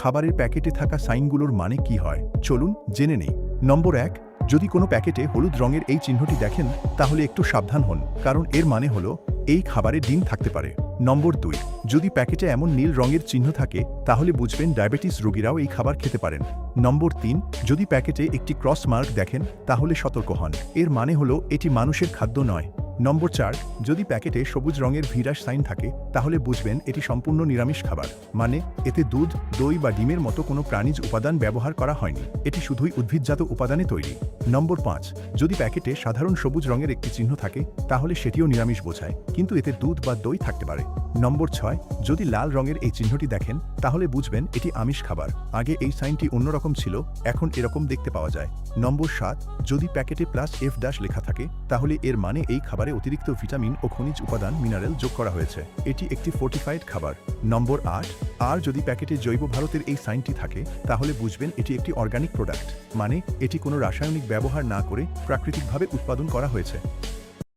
খাবারের প্যাকেটে থাকা সাইনগুলোর মানে কি হয় চলুন জেনে নেই। নম্বর ১, যদি কোনো প্যাকেটে হলুদ রঙের এই চিহ্নটি দেখেন তাহলে একটু সাবধান হন, কারণ এর মানে হলো এই খাবারে ডিম থাকতে পারে। নম্বর ২, যদি প্যাকেটে এমন নীল রঙের চিহ্ন থাকে তাহলে বুঝবেন ডায়াবেটিস রোগীরাও এই খাবার খেতে পারেন। নম্বর ৩, যদি প্যাকেটে একটি ক্রস মার্ক দেখেন তাহলে সতর্ক হন, এর মানে হলো এটি মানুষের খাদ্য নয়। নম্বর ৪, যদি প্যাকেটে সবুজ রঙের ভিরাস সাইন থাকে তাহলে বুঝবেন এটি সম্পূর্ণ নিরামিষ খাবার, মানে এতে দুধ, দই বা ডিমের মতো কোনো প্রাণীজ উপাদান ব্যবহার করা হয়নি, এটি শুধুই উদ্ভিদজাত উপাদানে তৈরি। নম্বর ৫, যদি প্যাকেটে সাধারণ সবুজ রঙের একটি চিহ্ন থাকে তাহলে সেটিও নিরামিষ বোঝায়, কিন্তু এতে দুধ বা দই থাকতে পারে। নম্বর ৬, যদি লাল রঙের এই চিহ্নটি দেখেন তাহলে বুঝবেন এটি আমিষ খাবার, আগে এই সাইনটি অন্যরকম ছিল, এখন এরকম দেখতে পাওয়া যায়। নম্বর ৭, যদি প্যাকেটে +F- লেখা থাকে তাহলে এর মানে এই খাবারে অতিরিক্ত ভিটামিন ও খনিজ উপাদান মিনারেল যোগ করা হয়েছে, এটি একটি ফোর্টিফাইড খাবার। নম্বর ৮, আর যদি প্যাকেটে জৈব ভারতের এই সাইনটি থাকে তাহলে বুঝবেন এটি একটি অর্গানিক প্রোডাক্ট, মানে এটি কোনো রাসায়নিক ব্যবহার না করে প্রাকৃতিকভাবে উৎপাদন করা হয়েছে।